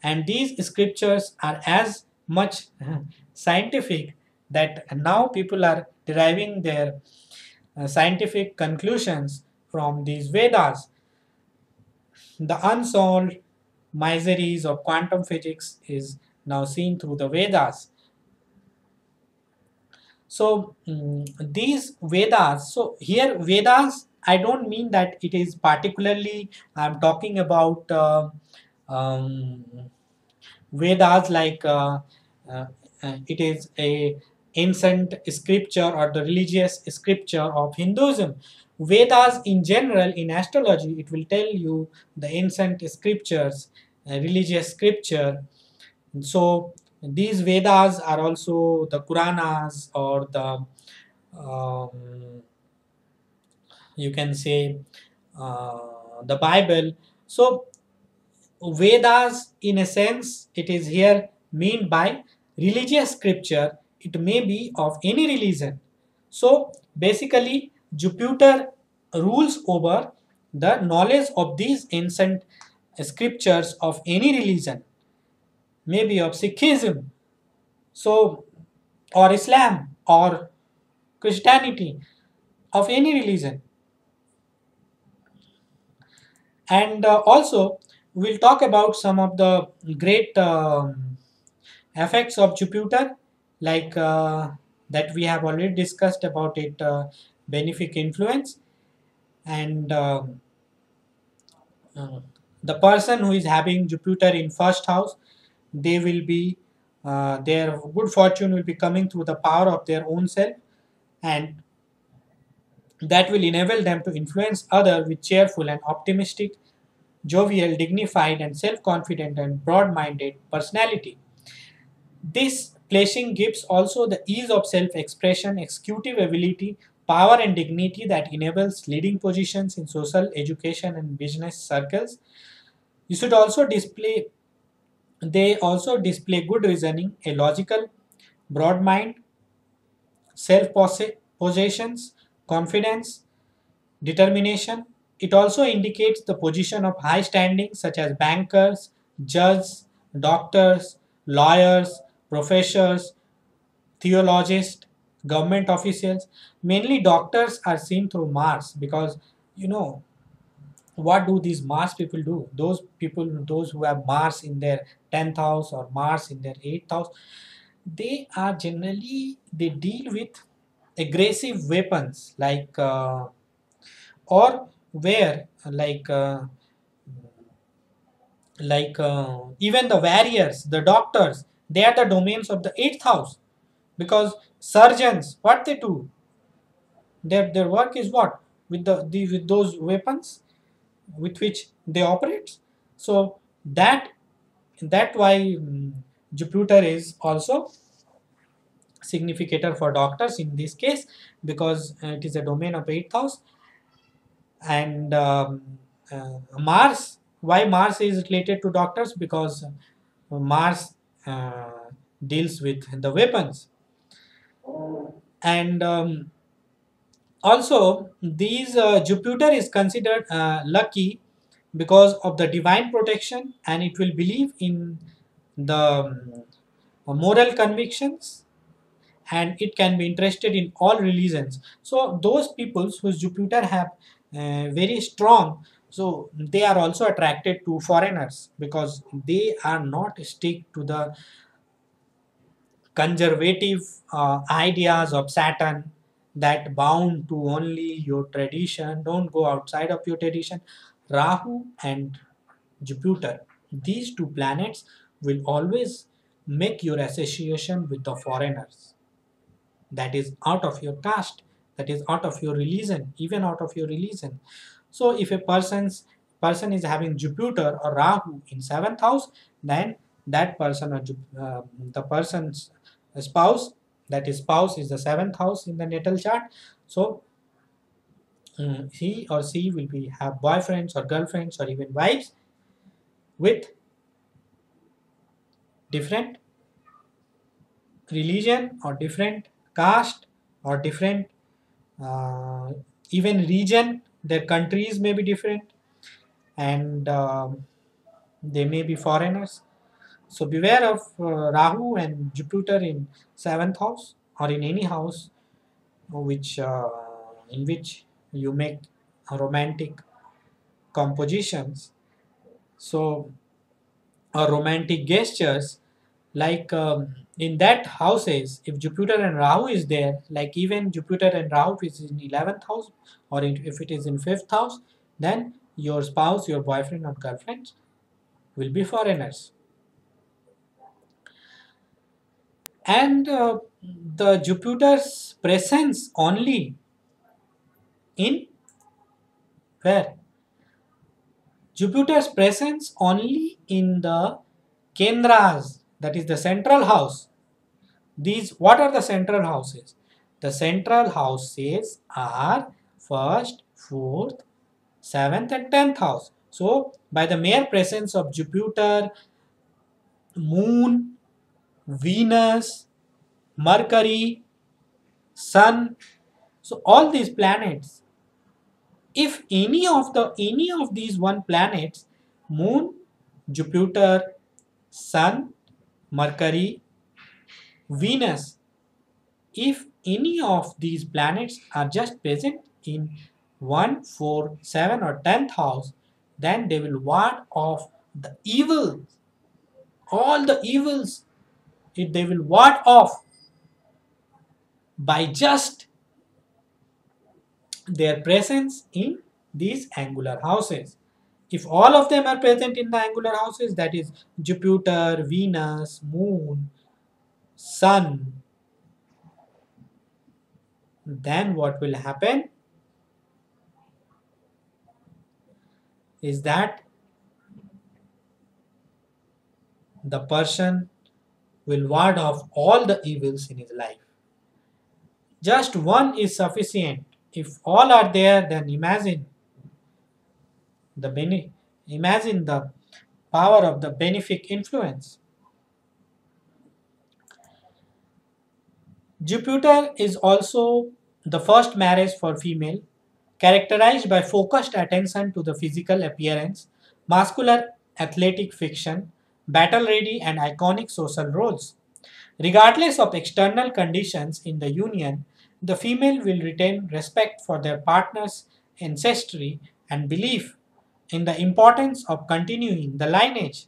And these scriptures are as much scientific that now people are deriving their scientific conclusions from these Vedas. The unsolved mysteries of quantum physics is now seen through the Vedas. So these Vedas, so here Vedas, I don't mean that it is particularly, I'm talking about um, Vedas like uh, it is a ancient scripture or the religious scripture of Hinduism. Vedas in general in astrology, it will tell you the ancient scriptures, religious scripture. So these Vedas are also the Puranas or the um, you can say the Bible. So Vedas, in a sense, it is here meant by religious scripture. It may be of any religion. So basically, Jupiter rules over the knowledge of these ancient scriptures of any religion, maybe of Sikhism, so or Islam or Christianity, of any religion. And also, we'll talk about some of the great effects of Jupiter, like that we have already discussed about it, benefic influence, and uh, the person who is having Jupiter in first house, they will be their good fortune will be coming through the power of their own self, and that will enable them to influence other with cheerful and optimistic, jovial, dignified, and self-confident and broad-minded personality. This placing gives also the ease of self-expression, executive ability, power and dignity that enables leading positions in social, education, and business circles. You should also display They also display good reasoning, a logical, broad mind, self-possessions, confidence, determination. It also indicates the position of high standing such as bankers, judges, doctors, lawyers, professors, theologists, government officials. Mainly doctors are seen through Mars because you know what do these Mars people do? Those people, those who have Mars in their 10th house or Mars in their 8th house, they deal with aggressive weapons or where even the warriors, the doctors, they are the domains of the 8th house, because surgeons, what they do, their work is what, with with those weapons with which they operate. So that why Jupiter is also significator for doctors in this case, because it is a domain of 8th house. And Mars, why Mars is related to doctors, because Mars uh, deals with the weapons. And also these Jupiter is considered lucky because of the divine protection, and it will believe in the moral convictions, and it can be interested in all religions. So those peoples whose Jupiter have very strong, so they are also attracted to foreigners because they are not stick to the conservative ideas of Saturn, that bound to only your tradition, don't go outside of your tradition. Rahu and Jupiter, these two planets will always make your association with the foreigners, that is out of your caste, that is out of your religion, even out of your religion. So if a person is having Jupiter or Rahu in 7th house, then that person or the person's spouse, that is spouse is the 7th house in the natal chart. So he or she will be have boyfriends or girlfriends or even wives with different religion or different caste or different uh, even region. Their countries may be different, and they may be foreigners. So beware of Rahu and Jupiter in seventh house or in any house which in which you make romantic compositions. So romantic gestures, like in that houses, if Jupiter and Rahu is there, like even Jupiter and Rahu is in 11th house, or if it is in 5th house, then your spouse, your boyfriend or girlfriend will be foreigners. And the Jupiter's presence only in where? Jupiter's presence only in the Kendras, that is the central house. These, what are the central houses? The central houses are first, fourth, seventh, and 10th house. So, by the mere presence of Jupiter, Moon, Venus, Mercury, Sun, so all these planets, if any of these one planets, Moon, Jupiter, Sun, Mercury, Venus, if any of these planets are just present in 1, 4, 7, or 10th house, then they will ward off the evil, all the evils, they will ward off by just their presence in these angular houses. If all of them are present in the angular houses, that is Jupiter, Venus, Moon, Sun, then what will happen is that the person will ward off all the evils in his life. Just one is sufficient. If all are there, then the imagine the power of the benefic influence. Jupiter is also the first marriage for female, characterized by focused attention to the physical appearance, muscular athletic fiction, battle ready, and iconic social roles. Regardless of external conditions in the union, the female will retain respect for their partner's ancestry and belief in the importance of continuing the lineage.